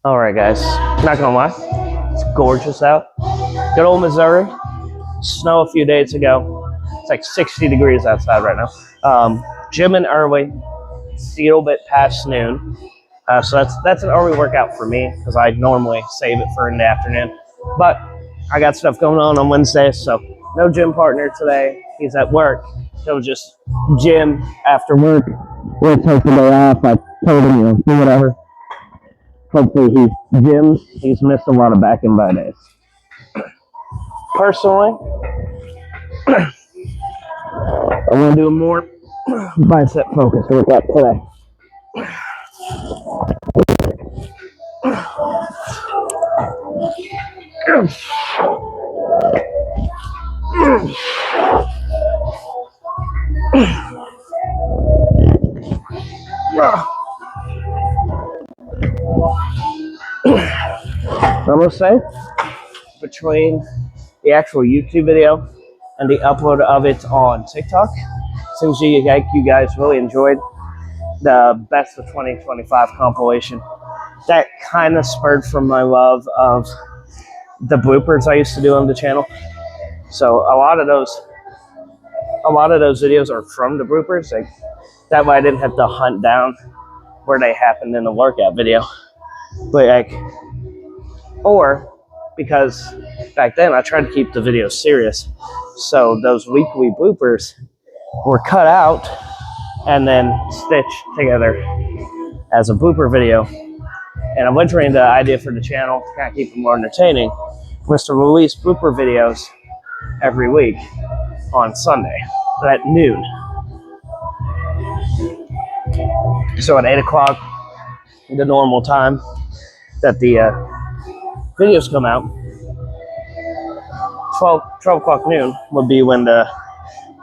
All right, guys. Not gonna lie, it's gorgeous out. Good old Missouri. Snow a few days ago. It's like 60 degrees outside right now. Gym in early. It's a little bit past noon. So that's an early workout for me because I normally save it for in the afternoon. But I got stuff going on Wednesday, so no gym partner today. He's at work. He'll just gym after work. We'll take the day off. I told him, do whatever. Hopefully he gyms. He's missed a lot of back and by days. Personally, I want to do a more bicep focused workout today. I'm gonna say between the actual YouTube video and the upload of it on TikTok, seems like you guys really enjoyed the Best of 2025 compilation. That kind of spurred from my love of the bloopers I used to do on the channel. So a lot of those videos are from the bloopers. Like that way I didn't have to hunt down where they happened in the workout video. But or because back then I tried to keep the videos serious. So those weekly bloopers were cut out and then stitched together as a blooper video. And eventually the idea for the channel to kind of keep it more entertaining was to release blooper videos every week on Sunday at noon. So at 8 o'clock, the normal time that the videos come out, 12 o'clock noon would be when the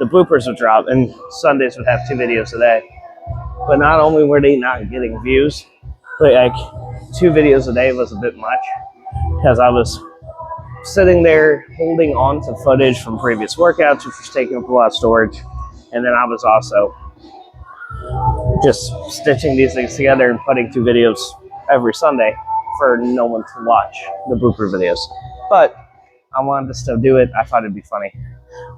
bloopers would drop, and Sundays would have 2 videos a day. But not only were they not getting views, but like 2 videos a day was a bit much because I was sitting there holding on to footage from previous workouts, which was taking up a lot of storage. And then I was also just stitching these things together and putting 2 videos every Sunday for no one to watch the blooper videos. But I wanted to still do it. I thought it'd be funny.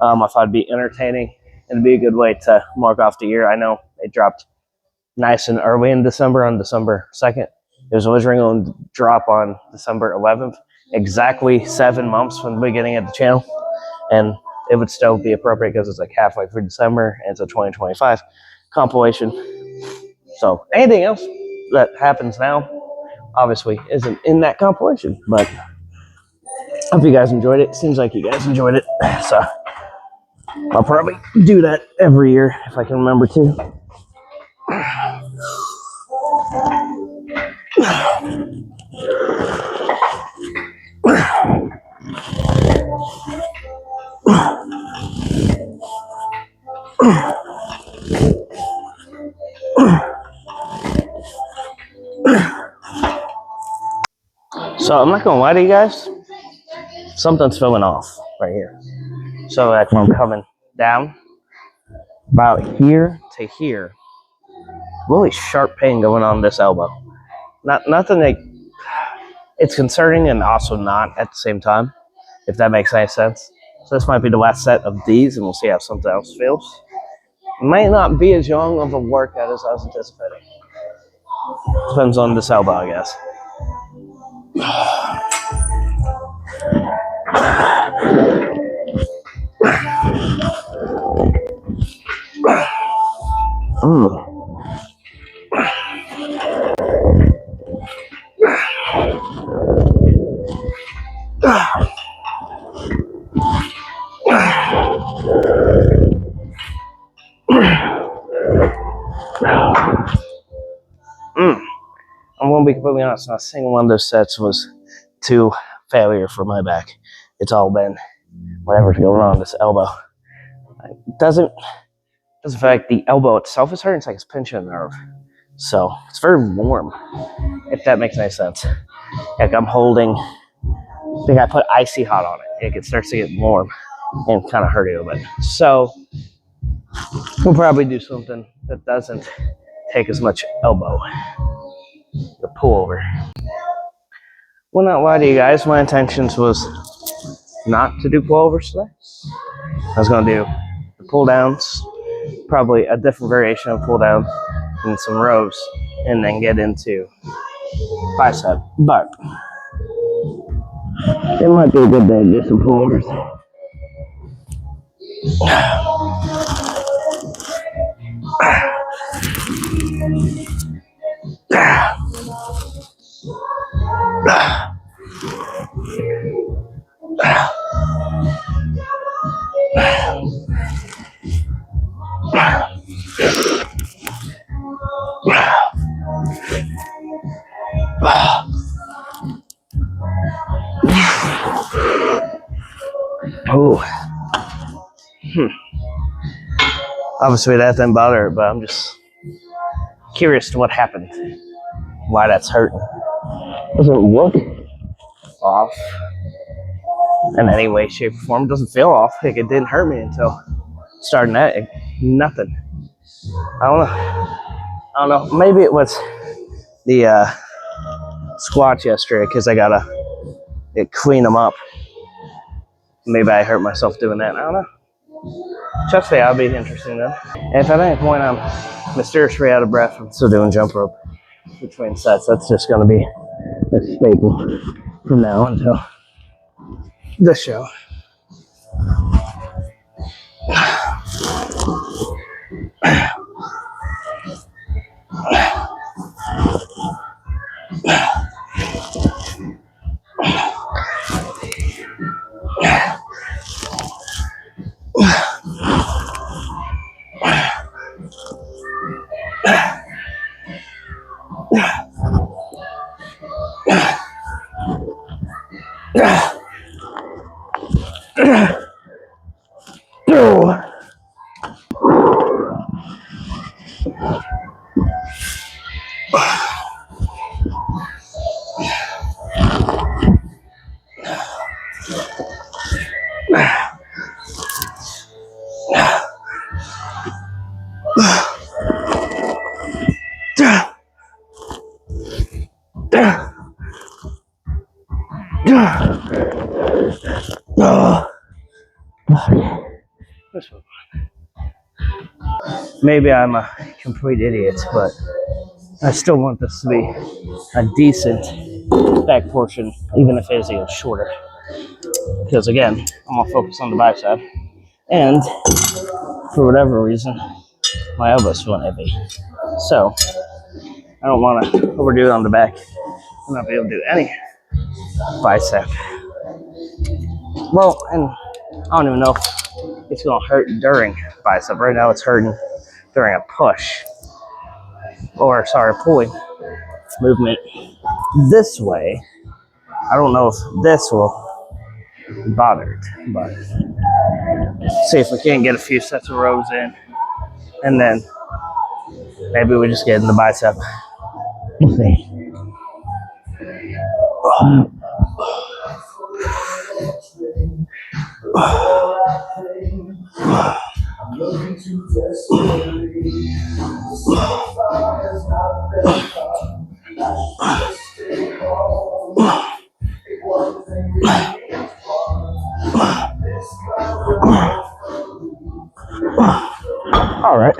I thought it'd be entertaining and it'd be a good way to mark off the year. I know it dropped nice and early in December on December 2nd. It was originally going to drop on December 11th, exactly 7 months from the beginning of the channel. And it would still be appropriate because it's like halfway through December and it's a 2025 compilation. So anything else that happens now obviously isn't in that compilation, but I hope you guys enjoyed it. Seems like you guys enjoyed it. So I'll probably do that every year if I can remember to. So I'm not gonna lie to you guys, something's filling off right here. So like when I'm coming down about here to here, really sharp pain going on this elbow. Nothing like it's concerning and also not at the same time, if that makes any sense. So this might be the last set of these and we'll see how something else feels. It might not be as long of a workout as I was anticipating. Depends on this elbow, I guess. I'm going to be completely honest, not a single one of those sets was to failure for my back. It's all been whatever's going on this elbow. It doesn't feel like the elbow itself is hurting, it's like it's pinching a nerve. So it's very warm, if that makes any sense. Like I'm holding, I think I put icy hot on it. It starts to get warm and kind of hurt a little bit. So we'll probably do something that doesn't take as much elbow. The pull over. Will not lie to you guys, my intentions was not to do pullovers today. I was going to do the pull downs, probably a different variation of pull down and some rows, and then get into bicep. But it might be a good day to do some pullovers. Oh. Obviously that didn't bother it, but I'm just curious to what happened. Why that's hurting. Doesn't look off in any way, shape, or form. It doesn't feel off. Like it didn't hurt me until starting that. Nothing. I don't know. Maybe it was the squats yesterday because I gotta clean them up. Maybe I hurt myself doing that. I don't know. Chest day, that'll be interesting then. And if at any point I'm mysteriously out of breath from still doing jump rope between sets, that's just going to be a staple from now until the show. Maybe I'm a complete idiot, but I still want this to be a decent back portion, even if it is even shorter. Because again, I'm gonna focus on the bicep, and for whatever reason, my elbows feel heavy. So I don't want to overdo it on the back. I'm not be able to do any bicep. Well, and I don't even know if it's gonna hurt during bicep. Right now, it's hurting during a push, or sorry, pulling movement this way. I don't know if this will bother it, but see if we can get a few sets of rows in, and then maybe we just get in the bicep. We'll see. All right.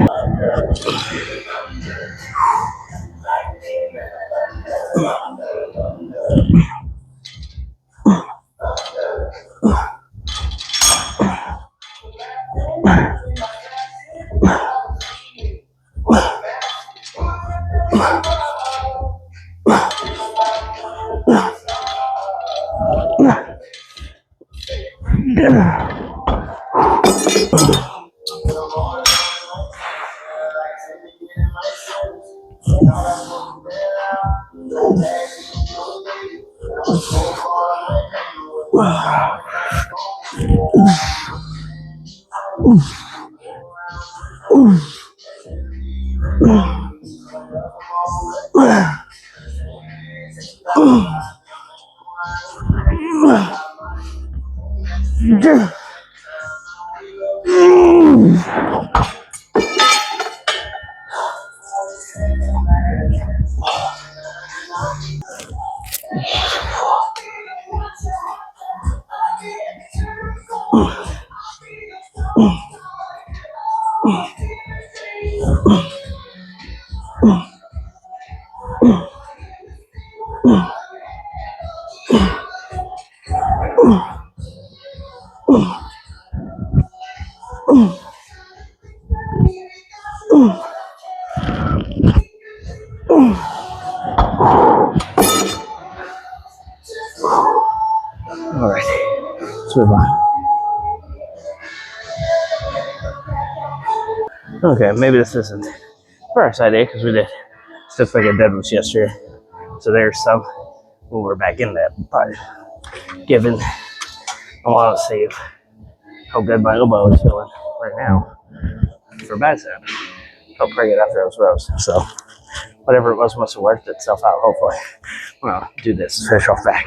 All right, let's move on. Okay, maybe this isn't first idea because we did stuff like a deadlift yesterday. So there's some when we're back in that. But given I want to see how good my elbow is feeling right now for bicep, I'll bring it after those rows. So whatever it was must have worked itself out. Hopefully, well, do this. Finish off back.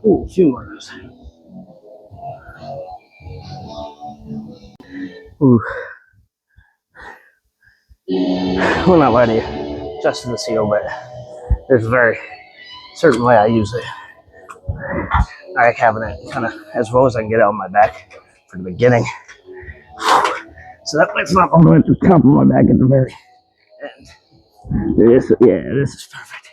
Ooh, a few more of those. Ooh. Well, not lie to you, just in the seal, but there's a very certain way I use it. I like having it kind of as low as I can get it on my back for the beginning. So that way it's not all the way to the top of my back at the very end. This is perfect.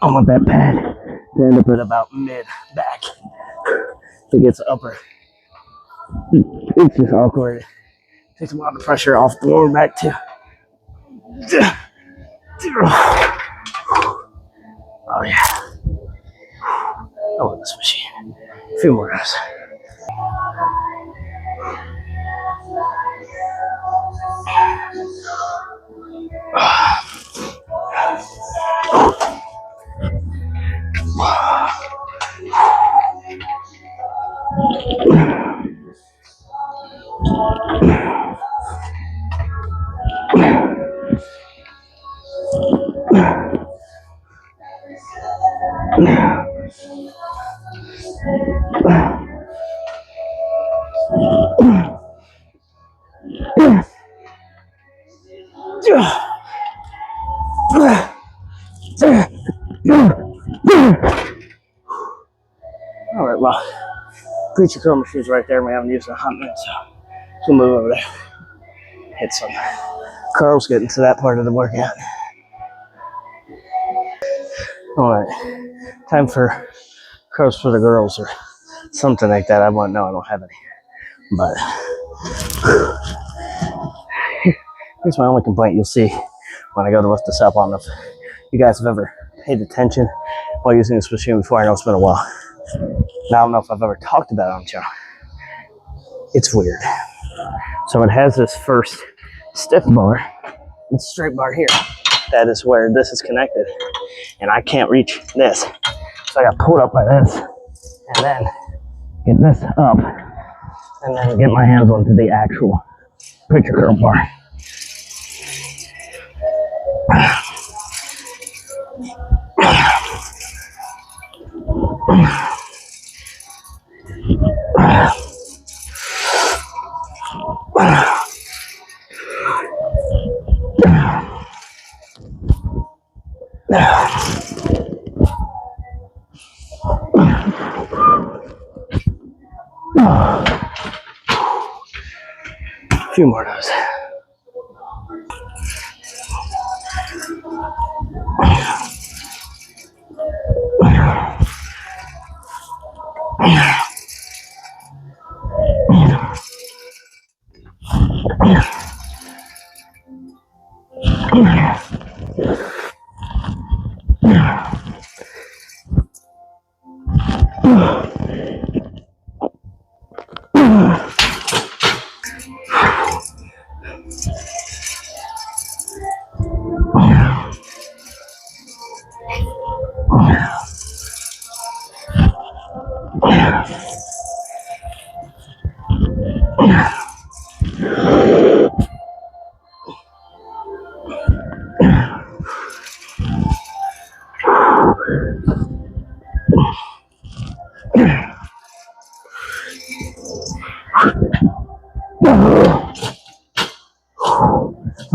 I want that pad to end up at about mid-back. If it gets upper, it's just awkward. Takes a lot of pressure off the lower back too. Oh yeah. I love this machine. A few more reps. All right, well, preacher curl machine's right there. We haven't used it in a hot minute, so we'll move over there. Hit some curls, getting to that part of the workout. All right, time for curls for the girls or something like that. I want no, I don't have any, but here's my only complaint. You'll see when I go to lift this up. I don't know if you guys have ever paid attention while using this machine before. I know it's been a while. Now I don't know if I've ever talked about it on the channel. It's weird. So it has this first stiff bar and straight bar here. That is where this is connected. And I can't reach this. So I got pulled up by this. And then get this up. And then get my hands onto the actual preacher curl bar. A few more of those.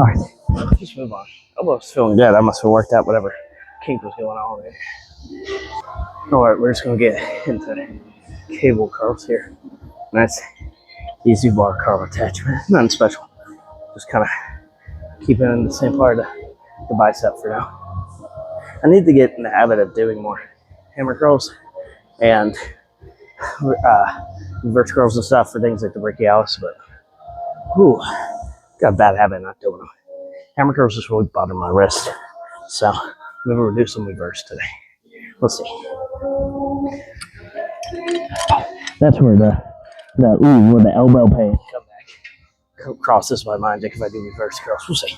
All right, just move on. Elbow's feeling good. I must have worked out whatever kink was going on there. All right, we're just gonna get into cable curls here. Nice, easy bar curl attachment. Nothing special. Just kind of keep it in the same part of the bicep for now. I need to get in the habit of doing more hammer curls and reverse curls and stuff for things like the brachialis, but got a bad habit not doing them. Hammer curls just really bother my wrist, so maybe we'll do some reverse today. We'll see. That's where the elbow pain come back crosses my mind. Like if I do reverse curls, we'll see.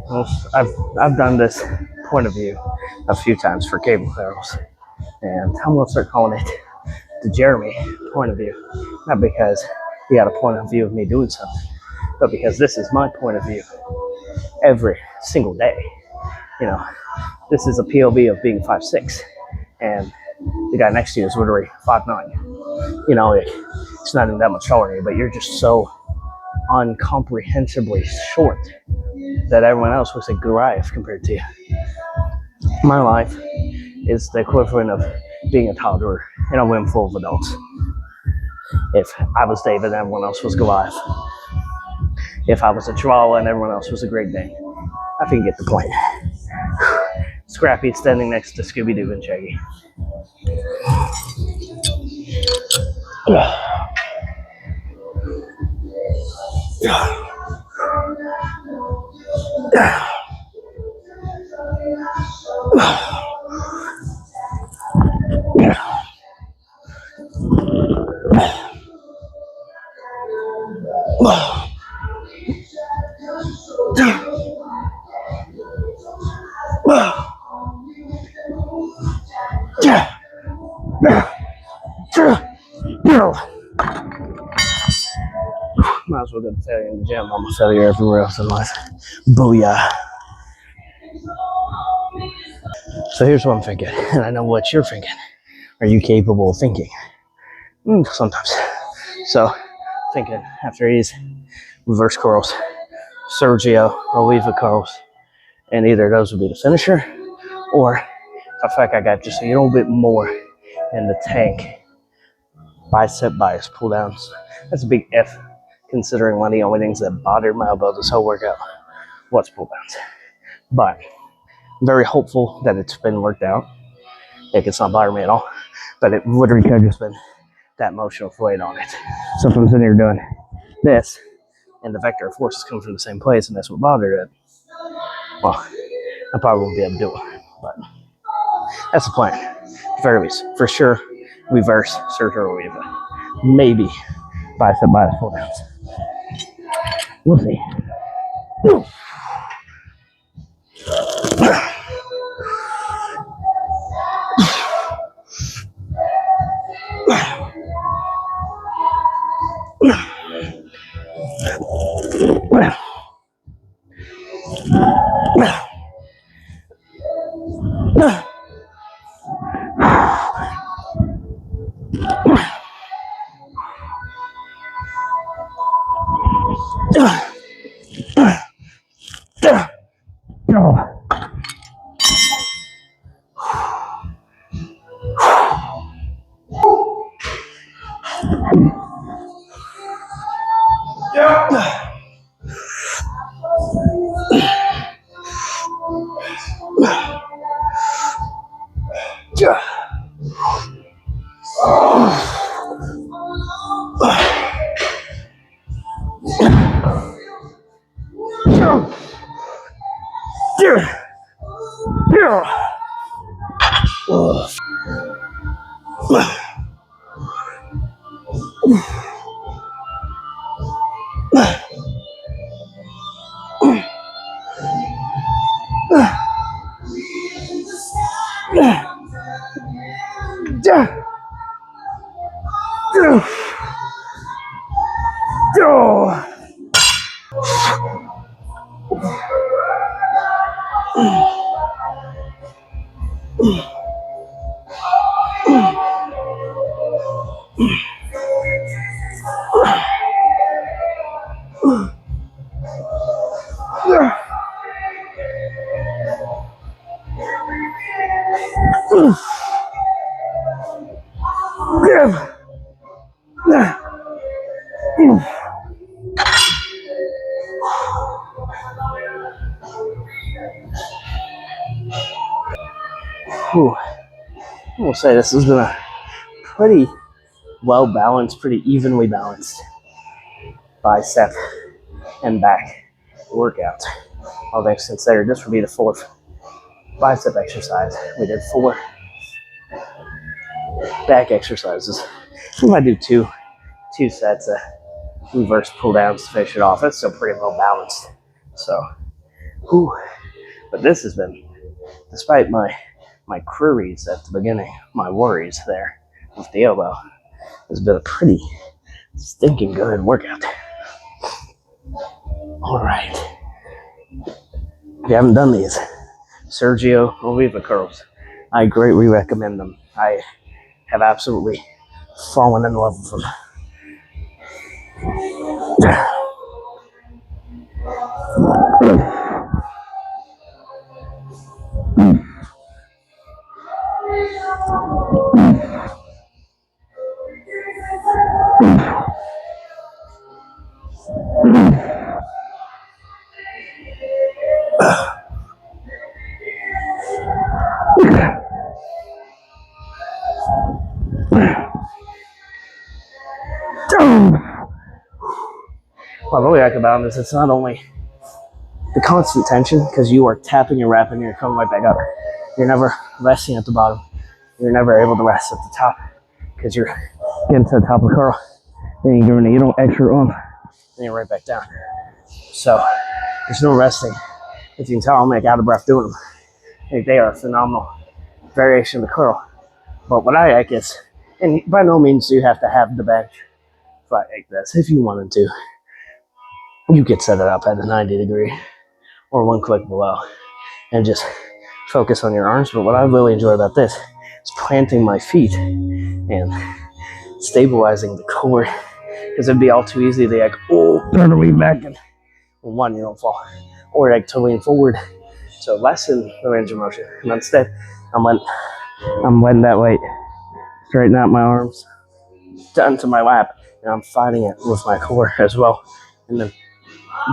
Well, I've done this point of view a few times for cable curls, and I'm gonna start calling it the Jeremy point of view. Not because he had a point of view of me doing something, but because this is my point of view every single day. You know, this is a POV of being 5'6", and the guy next to you is literally 5'9". You know, it's not even that much taller than you, but you're just so uncomprehensibly short that everyone else looks like Goliath compared to you. My life is the equivalent of being a toddler in a room full of adults. If I was David and everyone else was Goliath. If I was a Chihuahua and everyone else was a Great Dane. I think you get the point. Scrappy standing next to Scooby-Doo and Shaggy. Might as well get a failure in the gym. I'm a failure everywhere else in life. Booyah. So here's what I'm thinking, and I know what you're thinking. Are you capable of thinking? Sometimes. So, thinking after these reverse curls, Sergio Oliva curls, and either of those would be the finisher, or I feel like I got just a little bit more in the tank. Bicep bias pull downs. That's a big F, considering one of the only things that bothered my elbow this whole workout was pull downs. But I'm very hopeful that it's been worked out. Like it's not bothering me at all, but it literally could have just been that motion of weight on it. So if I'm sitting here doing this, and the vector of force is coming from the same place, and that's what bothered it, well, I probably won't be able to do it. But that's the plan. At the very least, for sure, reverse Sergio Oliva. Maybe bicep bias pull downs. We'll see. Whew. I will say this has been a pretty well balanced, pretty evenly balanced bicep and back workout. All things considered, this would be the fourth bicep exercise. We did 4 back exercises. We might do two sets of reverse pull downs to finish it off. That's still pretty well balanced. So, whew. But this has been, despite my queries at the beginning, my worries there with the elbow, has been a pretty stinking good workout. All right. If you haven't done these, Sergio Oliva curls, I greatly recommend them. I have absolutely fallen in love with them. What I really like about them is it's not only the constant tension, because you are tapping and wrapping and you're coming right back up. You're never resting at the bottom. You're never able to rest at the top because you're getting to the top of the curl. Then you're giving it, you don't extra on, then you're right back down. So there's no resting. As you can tell, I'm like out of breath doing them. I think they are a phenomenal variation of the curl. But what I like is, and by no means do you have to have the bench flat like this. If you wanted to, you could set it up at a 90 degree or one click below and just focus on your arms. But what I really enjoy about this is planting my feet and stabilizing the core, because it'd be all too easy to like, turn the lean back, and well, one, you don't fall, or like to lean forward to lessen the range of motion. And instead, I'm letting that weight straighten out my arms down to my lap, and I'm fighting it with my core as well, and then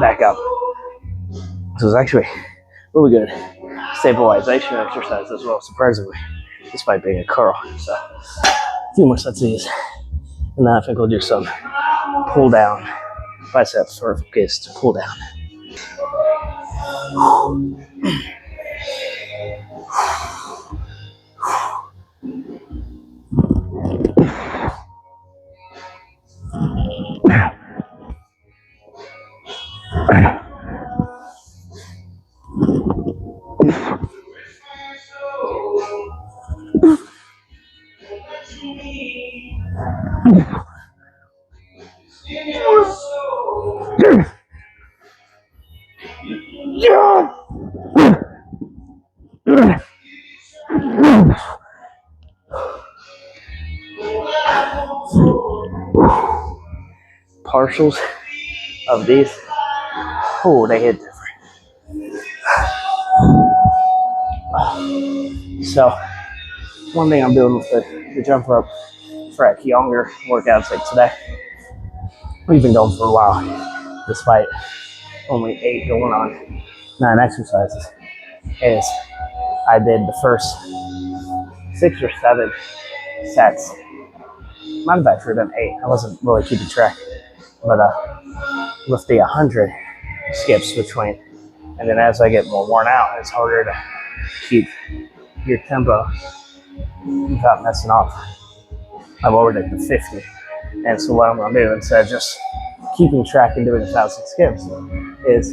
back up. So it's actually really good stabilization exercise as well, surprisingly, despite being a curl. So a few more sets of these, and then I think we'll do some pull down, bicep focused pull down. Partials of these, oh, they hit different. So one thing I'm doing with the jump rope for like younger workouts like today, we've been going for a while despite only 8 going on 9 exercises, is I did the first 6 or 7 sets. Might have actually been 8. I wasn't really keeping track. But with the 100 skips between, and then as I get more worn out, it's harder to keep your tempo without messing up. I lowered it to 50, and so what I'm going to do instead of just keeping track and doing 1,000 skips is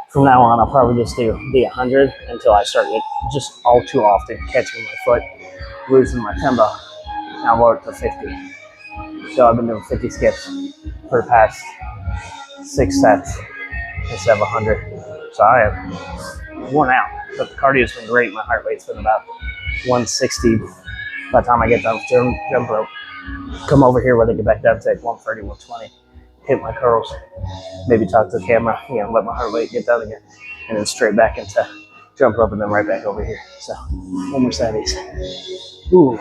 from now on I'll probably just do the 100 until I start just all too often catching my foot, losing my tempo, and I'll lower it to 50. So I've been doing 50 skips for for the past 6 sets instead of 100. So I am worn out, but the cardio's been great. My heart rate's been about 160 by the time I get done with jump rope. Come over here when I get back down to like 130, 120, hit my curls, maybe talk to the camera, let my heart rate get down again, and then straight back into jump rope and then right back over here. So one more set of these. Ooh.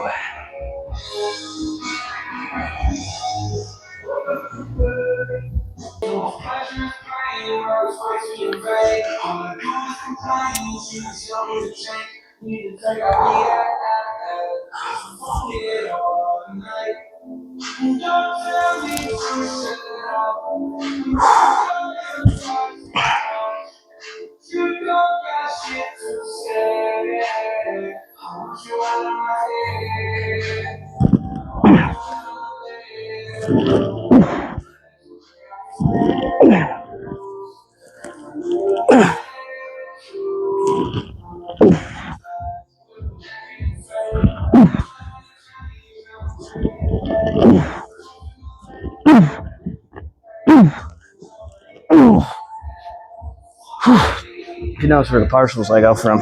If you notice for the partials, I go from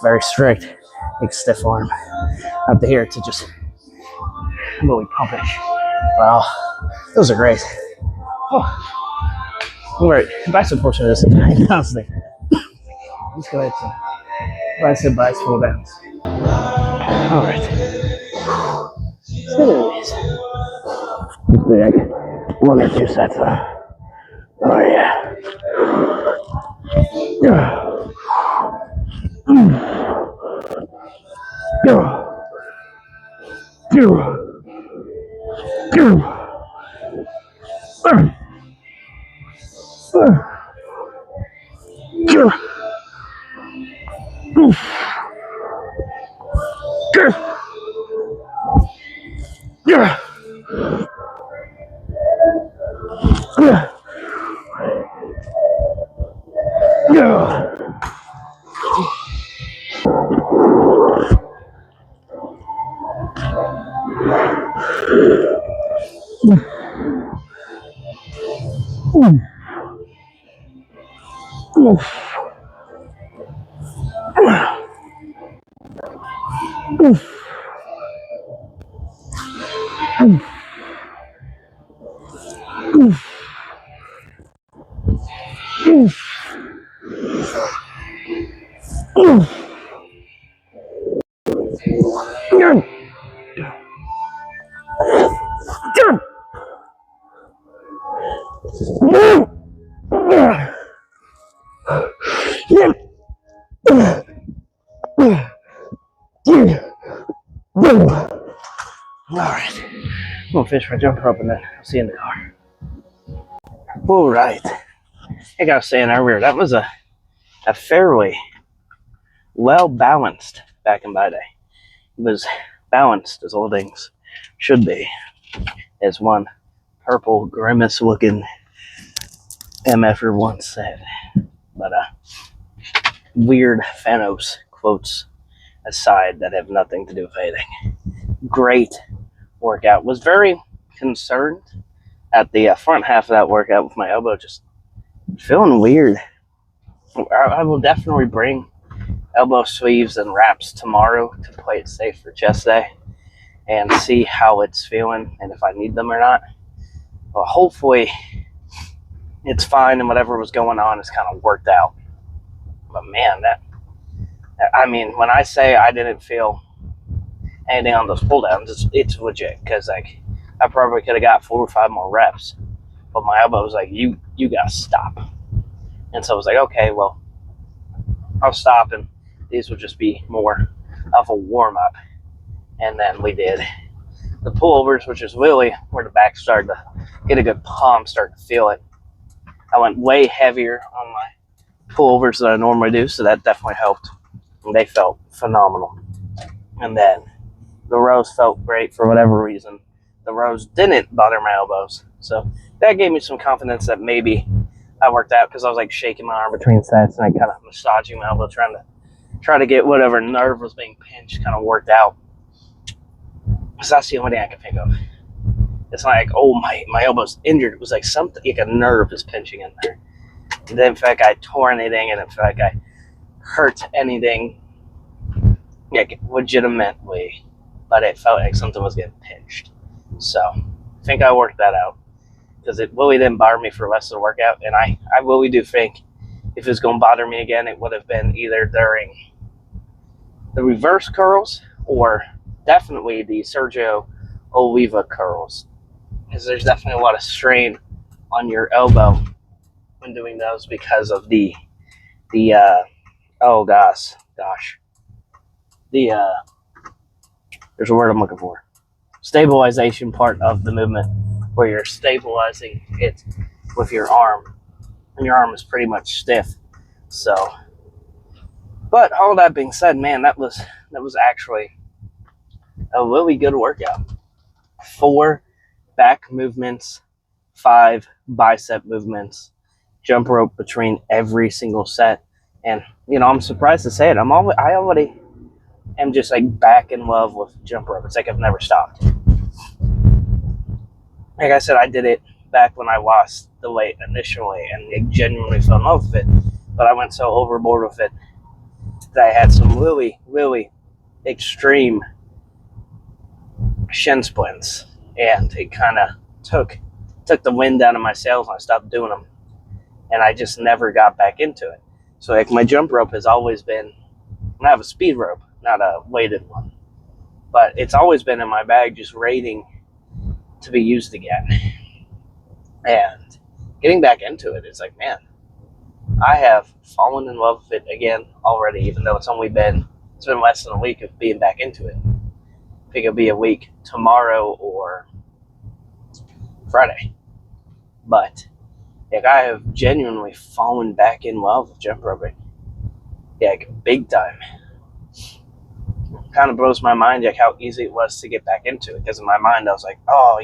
very strict, like stiff arm, up to here to just really pumpish. Wow, those are great. Oh. All right, bicep portion of this is constantly. Let's go ahead to bicep, full bounce. All right. Let's get into these. Hopefully I get 1 or 2 sets. Oh yeah. Yeah. All right, I'm gonna finish my jump rope and then I'll see you in the car. All right, like I was saying earlier, that was a fairly well balanced back in my day. It was balanced as all things should be, as one purple grimace looking MFer once said. But weird Thanos quotes aside that have nothing to do with anything. Great workout. Was very concerned at the front half of that workout with my elbow just feeling weird. I will definitely bring elbow sleeves and wraps tomorrow to play it safe for chest day and see how it's feeling and if I need them or not. Well, hopefully it's fine and whatever was going on is kind of worked out. But man, when I say I didn't feel anything on those pull downs, it's legit, because like I probably could have got 4 or 5 more reps, but my elbow was like, you gotta stop. And so I was like, okay, well, I'll stop, and these will just be more of a warm up. And then we did the pullovers, which is really where the back started to get a good pump, start to feel it. I went way heavier on my pullovers than I normally do, so that definitely helped. And they felt phenomenal. And then the rows felt great for whatever reason. The rows didn't bother my elbows. So that gave me some confidence that maybe I worked out, because I was like shaking my arm between sets and I kind of massaging my elbow, trying to get whatever nerve was being pinched kind of worked out. Because that's the only thing I can think of. It's not like, oh, my elbow's injured. It was like something, like a nerve is pinching in there. It didn't feel like I tore anything, and it felt like I hurt anything, like legitimately, but it felt like something was getting pinched. So I think I worked that out, because it really didn't bother me for the rest of the workout. And I really do think if it was going to bother me again, it would have been either during the reverse curls or definitely the Sergio Oliva curls, because there's definitely a lot of strain on your elbow when doing those because of the there's a word I'm looking for, stabilization part of the movement, where you're stabilizing it with your arm, and your arm is pretty much stiff. So, but all that being said, man, that was actually a really good workout. 4 back movements, 5 bicep movements, jump rope between every single set. And I'm surprised to say it, I already am just like back in love with jump rope. It's like I've never stopped. Like I said, I did it back when I lost the weight initially, and I genuinely fell in love with it. But I went so overboard with it that I had some really, really extreme shin splints, and it kind of took the wind out of my sails, and I stopped doing them, and I just never got back into it. So like my jump rope has always been, I have a speed rope, not a weighted one, but it's always been in my bag, just waiting to be used again. And getting back into it, it's like, man, I have fallen in love with it again already, even though it's been less than a week of being back into it. I think it'll be a week tomorrow or Friday. But like, I have genuinely fallen back in love with jump roping. Like, big time. It kind of blows my mind like how easy it was to get back into it, because in my mind I was like, oh,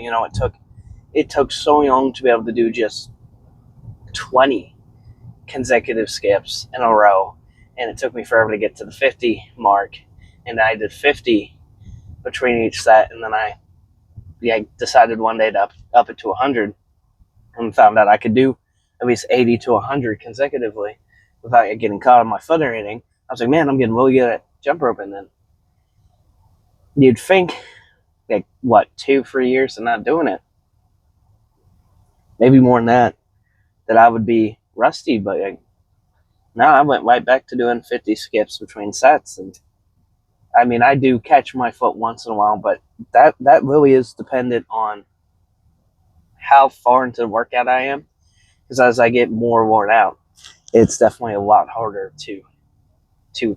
it took so long to be able to do just 20 consecutive skips in a row, and it took me forever to get to the 50 mark, and I did 50 between each set, and then I decided one day to up it to 100, and found out I could do at least 80 to 100 consecutively without getting caught on my foot or anything. I was like, man, I'm getting really good at jump roping then. You'd think, 2-3 years of not doing it, maybe more than that I would be rusty, but now I went right back to doing 50 skips between sets. And I mean, I do catch my foot once in a while, but that really is dependent on how far into the workout I am, because as I get more worn out, it's definitely a lot harder to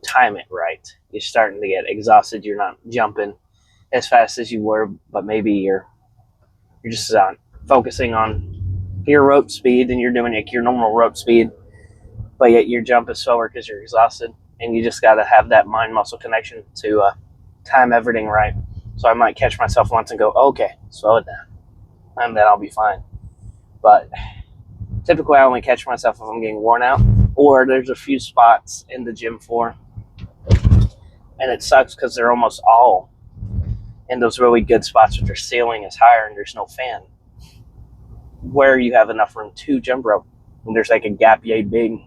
time it right. You're starting to get exhausted. You're not jumping as fast as you were, but maybe you're just focusing on your rope speed, and you're doing your normal rope speed, but yet your jump is slower because you're exhausted, and you just got to have that mind-muscle connection to time everything right. So I might catch myself once and go, okay, slow it down, and then I'll be fine. But typically I only catch myself if I'm getting worn out, or there's a few spots in the gym floor, and it sucks because they're almost all in those really good spots where their ceiling is higher and there's no fan, where you have enough room to jump rope, and there's like a gap yay big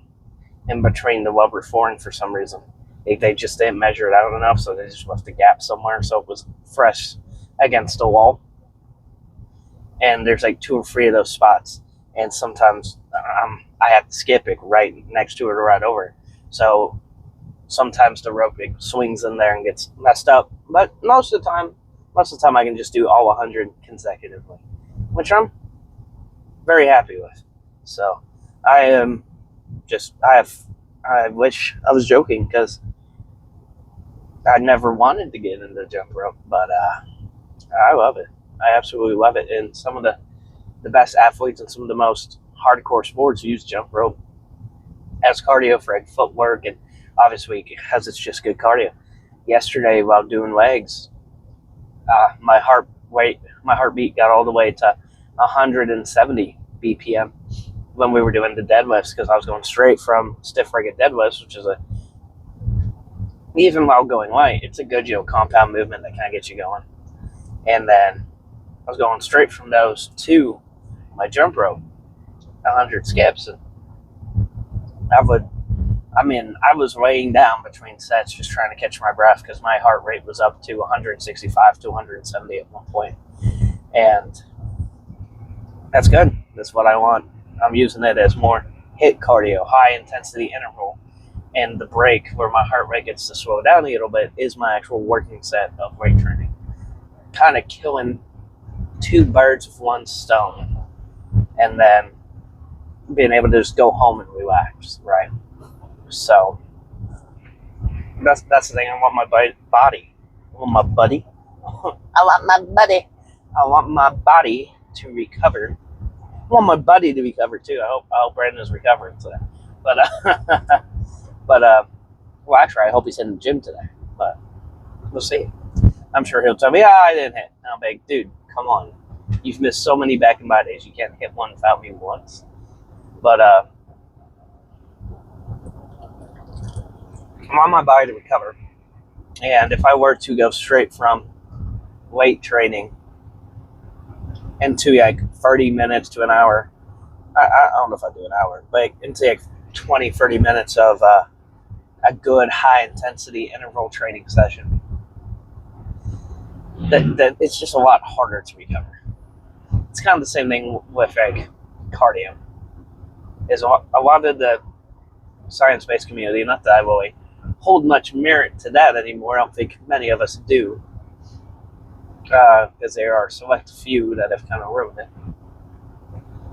in between the rubber flooring for some reason. They just didn't measure it out enough, so they just left a gap somewhere so it was fresh against the wall. And there's 2 or 3 of those spots, and sometimes I have to skip it right next to it or right over it. So sometimes the rope swings in there and gets messed up, but most of the time I can just do all 100 consecutively, which I'm very happy with. So I wish I was joking, because I never wanted to get into jump rope, but I love it. I absolutely love it. And some of the best athletes in some of the most hardcore sports use jump rope as cardio for footwork, and obviously because it's just good cardio. Yesterday, while doing legs, my heartbeat got all the way to 170 BPM when we were doing the deadlifts, because I was going straight from stiff-legged deadlifts, which is even while going light, it's a good compound movement that kind of gets you going. And then I was going straight from those to my jump rope, 100 skips, and I was laying down between sets just trying to catch my breath because my heart rate was up to 165 to 170 at one point. And that's good. That's what I want. I'm using it as more HIIT cardio, high intensity interval. And the break where my heart rate gets to slow down a little bit is my actual working set of weight training. Kind of killing two birds with one stone. And then being able to just go home and relax, right? So that's the thing. I want my body. I want my buddy. I want my buddy. I want my body to recover. I want my buddy to recover too. I hope Brandon's recovering today. But well, actually, I hope he's in the gym today. But we'll see. I'm sure he'll tell me, I didn't hit. And I'm like, dude, come on. You've missed so many back in my days. You can't hit one without me once. But I want my body to recover. And if I were to go straight from weight training into like 30 minutes to an hour, I don't know if I do an hour, but into like 20, 30 minutes of a good high intensity interval training session, that it's just a lot harder to recover. It's kind of the same thing with like cardio. Is a lot of the science-based community, not that I really hold much merit to that anymore. I don't think many of us do, because there are select few that have kind of ruined it.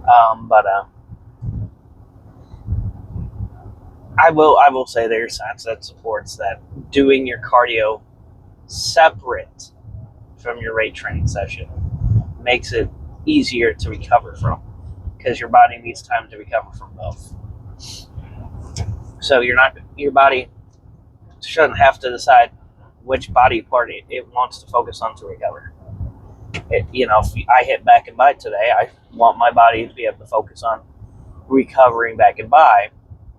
But I will say there's science that supports that doing your cardio separate from your weight training session makes it easier to recover from, because your body needs time to recover from both. So your body shouldn't have to decide which body part it wants to focus on to recover. If I hit back and by today, I want my body to be able to focus on recovering back and by.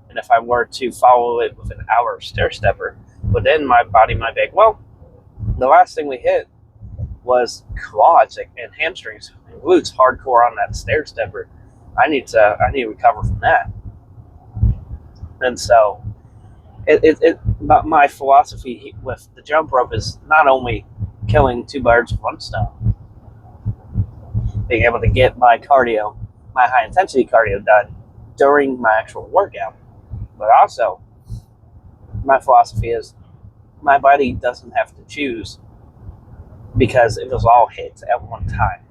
And if I were to follow it with an hour of stair stepper, but then my body might be like, well, the last thing we hit was quads and hamstrings and glutes hardcore on that stair stepper. I need to recover from that. And so but my philosophy with the jump rope is not only killing two birds with one stone, being able to get my cardio, my high intensity cardio done during my actual workout, but also my philosophy is my body doesn't have to choose, because it was all hits at one time.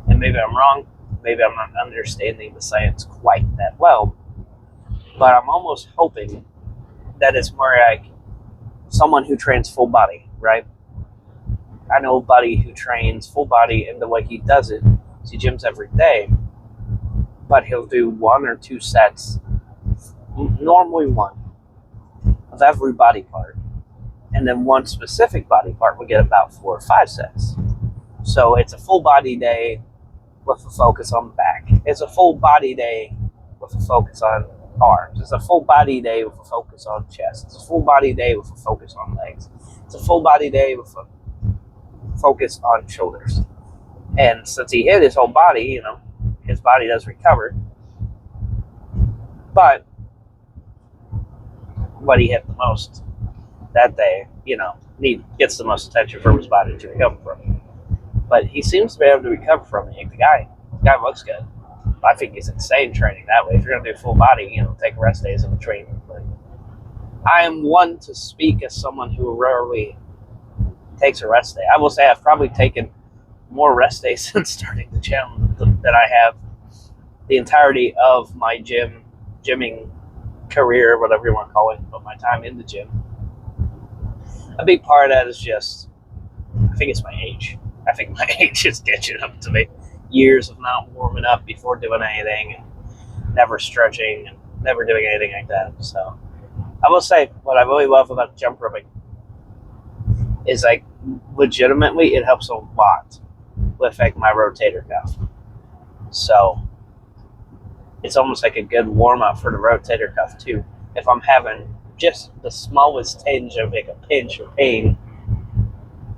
And maybe I'm wrong, maybe I'm not understanding the science quite that well, but I'm almost hoping that it's more like someone who trains full body, right? I know a buddy who trains full body, and the way he does it is he gyms every day, but he'll do 1 or 2 sets, normally one, of every body part. And then one specific body part will get about 4 or 5 sets. So it's a full body day with a focus on the back. It's a full body day with a focus on arms. It's a full body day with a focus on chest. It's a full body day with a focus on legs. It's a full body day with a focus on shoulders. And since he hit his whole body, his body does recover. But what he hit the most that day, gets the most attention from his body to recover from. But he seems to be able to recover from it. The guy looks good. I think he's insane training that way. If you're going to do full body, take rest days in between. But I am one to speak as someone who rarely takes a rest day. I will say I've probably taken more rest days since starting the channel than I have the entirety of my gymming career, whatever you want to call it, but my time in the gym. A big part of that is just, I think it's my age. I think my age is catching up to me. Years of not warming up before doing anything, and never stretching, and never doing anything like that. So I will say what I really love about jump roping is legitimately it helps a lot with my rotator cuff. So it's almost like a good warm up for the rotator cuff too. If I'm having just the smallest tinge of a pinch or pain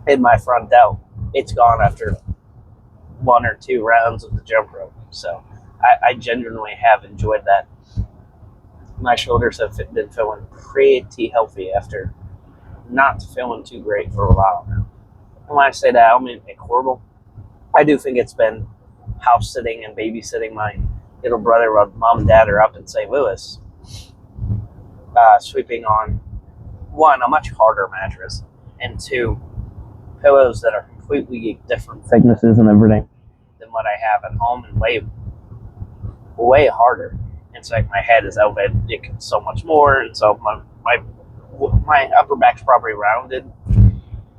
in my front delt, it's gone after one or two rounds of the jump rope. So I genuinely have enjoyed that. My shoulders have been feeling pretty healthy after not feeling too great for a while now. And when I say that, I don't mean horrible. I do think it's been house sitting and babysitting my little brother while mom and dad are up in St. Louis, sleeping on, one, a much harder mattress, and two, pillows that are completely different thicknesses and everything than what I have at home, and way harder. It's like my head is elevated so much more, and so my upper back's probably rounded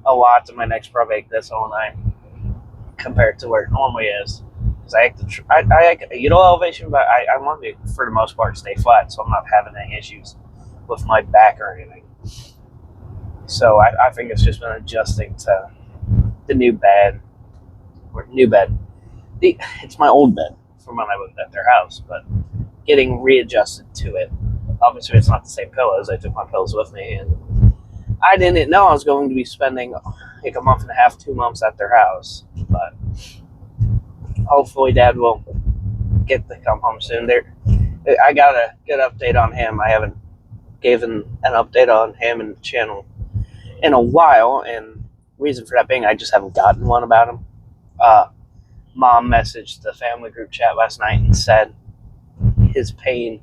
a lot, and my neck's probably like this all night compared to where it normally is. Because I elevation, but I want to, for the most part, stay flat, so I'm not having any issues with my back or anything. So I think it's just been adjusting to the new bed. It's my old bed from when I lived at their house, but getting readjusted to it. Obviously, it's not the same pillows. I took my pillows with me, and I didn't know I was going to be spending like a month and a half, 2 months at their house. But hopefully, Dad will get to come home soon. I got a good update on him. I haven't given an update on him and the channel in a while, and reason for that being I just haven't gotten one about him. Mom messaged the family group chat last night and said his pain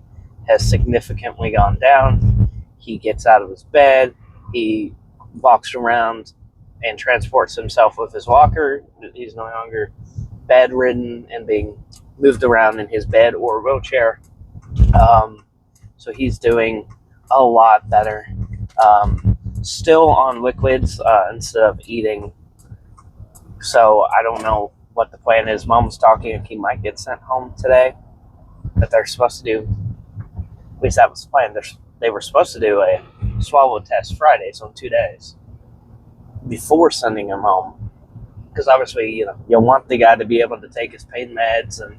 has significantly gone down. He gets out of his bed. He walks around and transports himself with his walker. He's no longer bedridden and being moved around in his bed or wheelchair. So he's doing a lot better. Still on liquids instead of eating. So I don't know what the plan is. Mom was talking if he might get sent home today. That they're supposed to do, at least that was the plan. They were supposed to do a swallow test Friday, so in 2 days, before sending him home. Because obviously, you want the guy to be able to take his pain meds and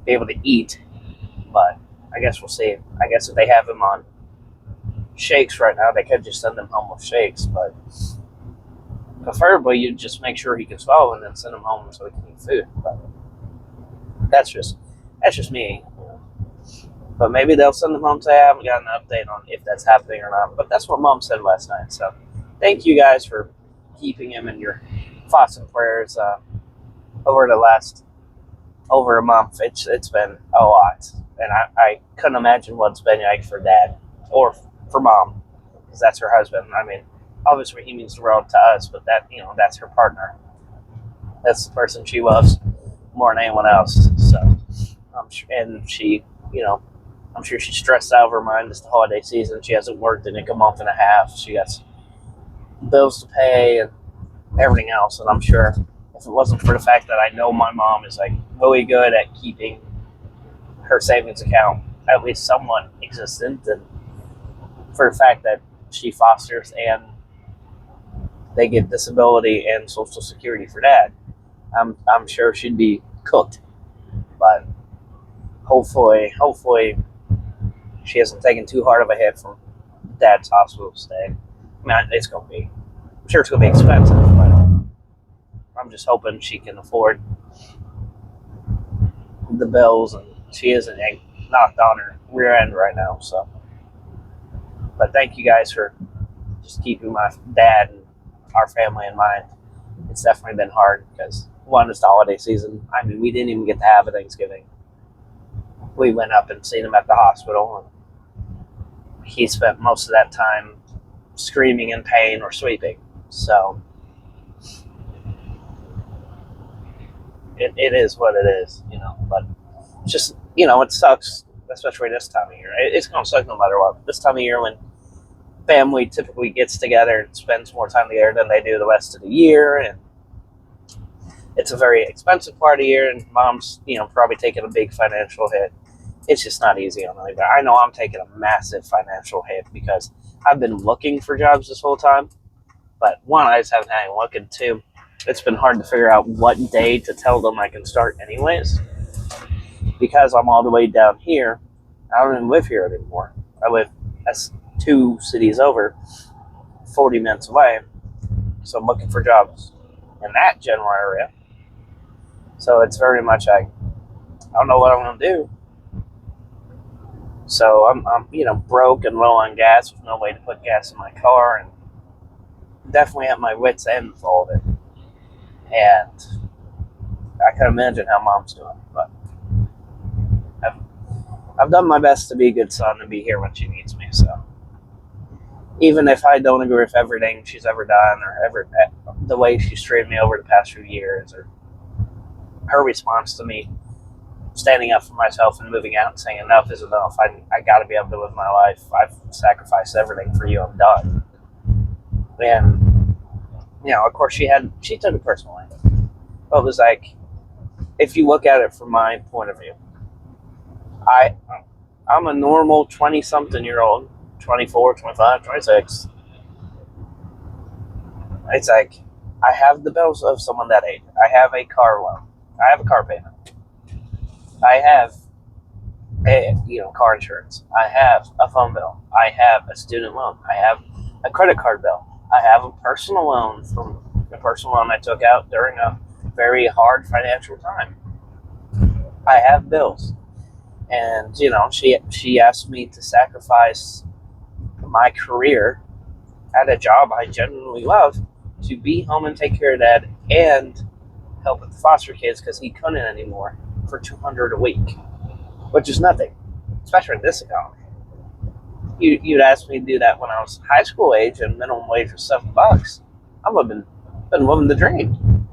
be able to eat. But I guess we'll see. I guess if they have him on shakes right now, they could just send him home with shakes. But preferably, you just make sure he can swallow and then send him home so he can eat food. But that's just me. But maybe they'll send them home today. I haven't gotten an update on if that's happening or not. But that's what Mom said last night. So thank you guys for keeping him in your thoughts and prayers over a month. It's been a lot. And I couldn't imagine what it's been like for Dad or for Mom, because that's her husband. I mean, obviously he means the world to us, but that's her partner. That's the person she loves more than anyone else. So, and she, I'm sure she's stressed out of her mind this holiday season. She hasn't worked in like a month and a half. She got bills to pay and everything else. And I'm sure if it wasn't for the fact that I know my mom is like really good at keeping her savings account at least somewhat existent, and for the fact that she fosters and they get disability and Social Security for Dad, I'm sure she'd be cooked. But hopefully she hasn't taken too hard of a hit from Dad's hospital stay. I mean, I'm sure it's going to be expensive, but I'm just hoping she can afford the bills, and she isn't knocked on her rear end right now. So, but thank you guys for just keeping my dad and our family in mind. It's definitely been hard because, one, it's the holiday season. I mean, we didn't even get to have a Thanksgiving. We went up and seen him at the hospital, and he spent most of that time screaming in pain or sleeping. So it is what it is, but just, it sucks, especially this time of year. It's going to suck no matter what. This time of year when family typically gets together and spends more time together than they do the rest of the year, and it's a very expensive part of the year, and Mom's, probably taking a big financial hit. It's just not easy on anybody. I know I'm taking a massive financial hit because I've been looking for jobs this whole time. But one, I just haven't had any luck, and two, it's been hard to figure out what day to tell them I can start anyways. Because I'm all the way down here, I don't even live here anymore. I live 2 cities over, 40 minutes away. So I'm looking for jobs in that general area. So it's very much like, I don't know what I'm going to do. So I'm broke and low on gas with no way to put gas in my car, and definitely at my wit's end with all of it. And I can imagine how mom's doing, but I've done my best to be a good son and be here when she needs me. So even if I don't agree with everything she's ever done or the way she's treated me over the past few years, or her response to me standing up for myself and moving out and saying enough is enough. I got to be able to live my life. I've sacrificed everything for you. I'm done. And of course she took it personally. But it was like, if you look at it from my point of view, I'm a normal 20-something-year-old, 24, 25, 26. It's like, I have the bills of someone that age. I have a car loan. I have a car payment. I have car insurance. I have a phone bill. I have a student loan. I have a credit card bill. I have a personal loan from a personal loan I took out during a very hard financial time. I have bills. And, she asked me to sacrifice my career at a job I genuinely love to be home and take care of Dad and help with the foster kids because he couldn't anymore for $200 a week, which is nothing, especially in this economy. You'd ask me to do that when I was high school age and minimum wage was $7. I would have been living the dream.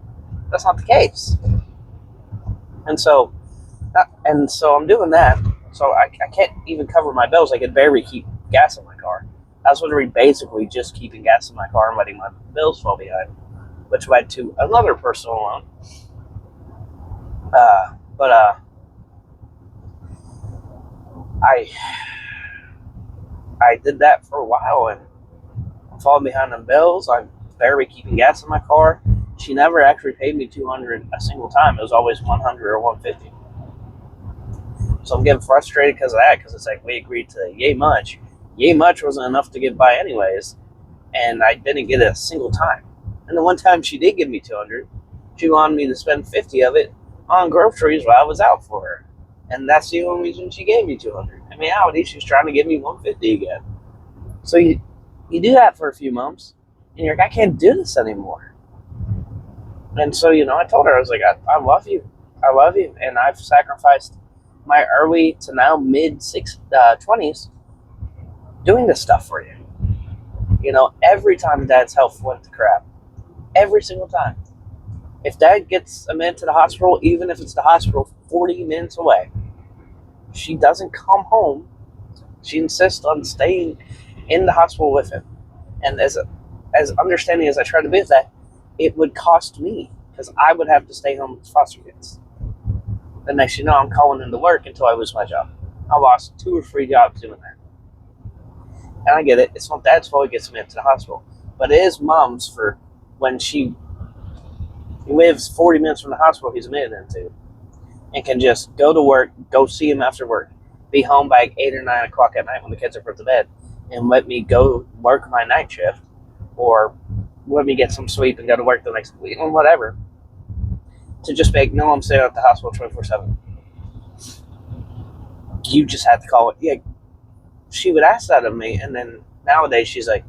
That's not the case. And so I'm doing that. So I can't even cover my bills. I could barely keep gas in my car. I was literally basically just keeping gas in my car and letting my bills fall behind, which led to another personal loan. I did that for a while and I'm falling behind on bills. I'm barely keeping gas in my car. She never actually paid me $200 a single time. It was always $100 or $150. So I'm getting frustrated because of that, because it's like, we agreed to yay much. Yay much wasn't enough to get by anyways, and I didn't get it a single time. And the one time she did give me $200, she wanted me to spend $50 of it on groceries while I was out for her. And that's the only reason she gave me $200. In reality, she's trying to give me $150 again. So you do that for a few months, and you're like, I can't do this anymore. And so, I told her, I was like, I love you. I love you. And I've sacrificed my early to now mid-20s doing this stuff for you. Every time Dad's health went to crap. Every single time. If Dad gets a minute to the hospital, even if it's the hospital 40 minutes away, she doesn't come home. She insists on staying in the hospital with him. And as understanding as I try to be with that, it would cost me, because I would have to stay home with foster kids. The next you know, I'm calling into work until I lose my job. I lost 2 or 3 jobs doing that. And I get it. It's not Dad's fault he gets me into the hospital. But it is Mom's for when he lives 40 minutes from the hospital he's admitted into. And can just go to work, go see him after work, be home by 8 or 9 o'clock at night when the kids are put to bed, and let me go work my night shift, or let me get some sleep and go to work the next week, or whatever. To just make, no, I'm staying at the hospital 24/7. You just have to call it. Yeah, she would ask that of me, and then nowadays she's like,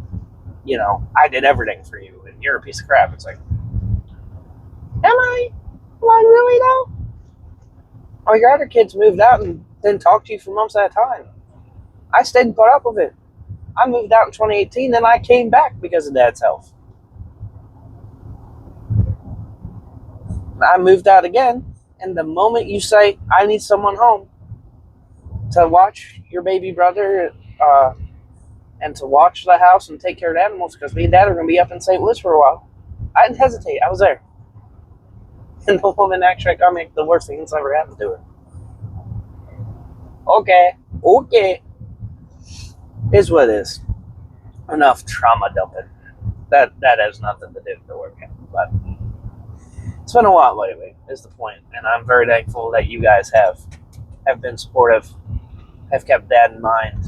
I did everything for you, and you're a piece of crap. It's like, am I? Am I really though? Oh, your other kids moved out and didn't talk to you for months at a time. I stayed and put up with it. I moved out in 2018, and I came back because of Dad's health. I moved out again, and the moment you say, I need someone home to watch your baby brother and to watch the house and take care of the animals, because me and Dad are going to be up in St. Louis for a while, I didn't hesitate. I was there. And the woman actually got me the worst thing that's ever happened to her. Okay. Is what it is. Enough trauma dumping. That has nothing to do with the work. But it's been a lot lately, is the point. And I'm very thankful that you guys have been supportive, have kept Dad in mind.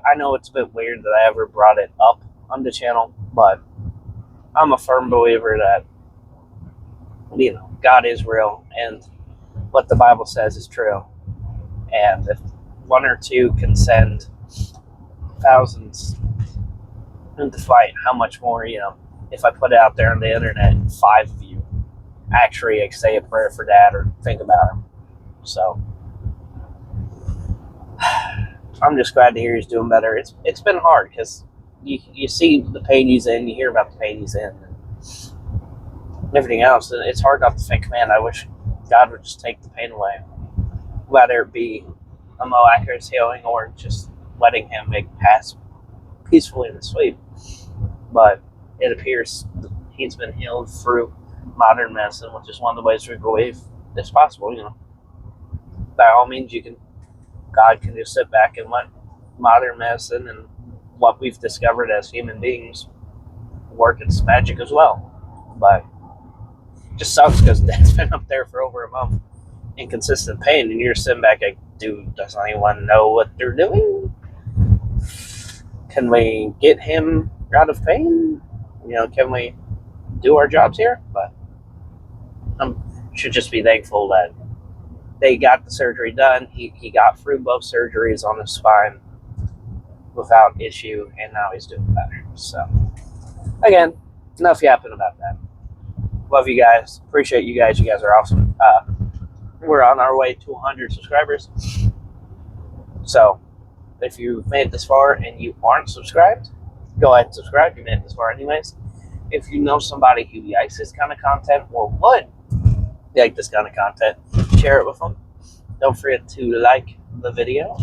I know it's a bit weird that I ever brought it up on the channel, but I'm a firm believer that, God is real and what the Bible says is true. And if one or two can send thousands into fight, how much more, if I put it out there on the internet, 5 of you actually say a prayer for Dad or think about him. So I'm just glad to hear he's doing better. It's been hard because you see the pain he's in, you hear about the pain he's in, and everything else, and it's hard not to think, man, I wish God would just take the pain away, whether it be a miraculous healing or just letting him pass peacefully in the sleep. But it appears he's been healed through modern medicine, which is one of the ways we believe it's possible. By all means, God can just sit back and let modern medicine and what we've discovered as human beings work its magic as well. But it just sucks because Dad's been up there for over a month in consistent pain, and you're sitting back like, dude, does anyone know what they're doing? Can we get him out of pain? Can we do our jobs here? But I should just be thankful that they got the surgery done. He got through both surgeries on his spine without issue, and now he's doing better. So, again, enough yapping about that. Love you guys. Appreciate you guys. You guys are awesome. We're on our way to 100 subscribers. So, if you've made it this far and you aren't subscribed, go ahead and subscribe. You made it this far anyways. If you know somebody who likes this kind of content or would like this kind of content, share it with them. Don't forget to like the video.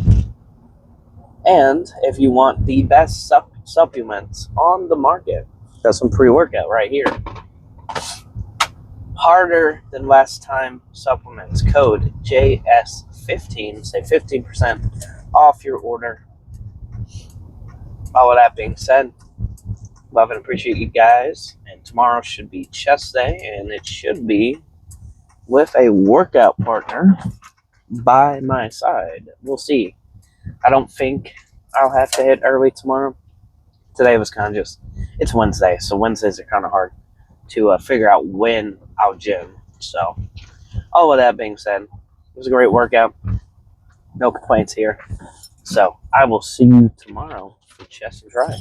And if you want the best supplements on the market, got some pre-workout right here. Harder than last time supplements. Code JS15. Save 15% off your order. All of that being said, love and appreciate you guys. And tomorrow should be chest day, and it should be with a workout partner by my side. We'll see. I don't think I'll have to hit early tomorrow. Today was kind of just, it's Wednesday, so Wednesdays are kind of hard to figure out when I'll gym. So, all of that being said, it was a great workout. No complaints here. So, I will see you tomorrow for chest and try.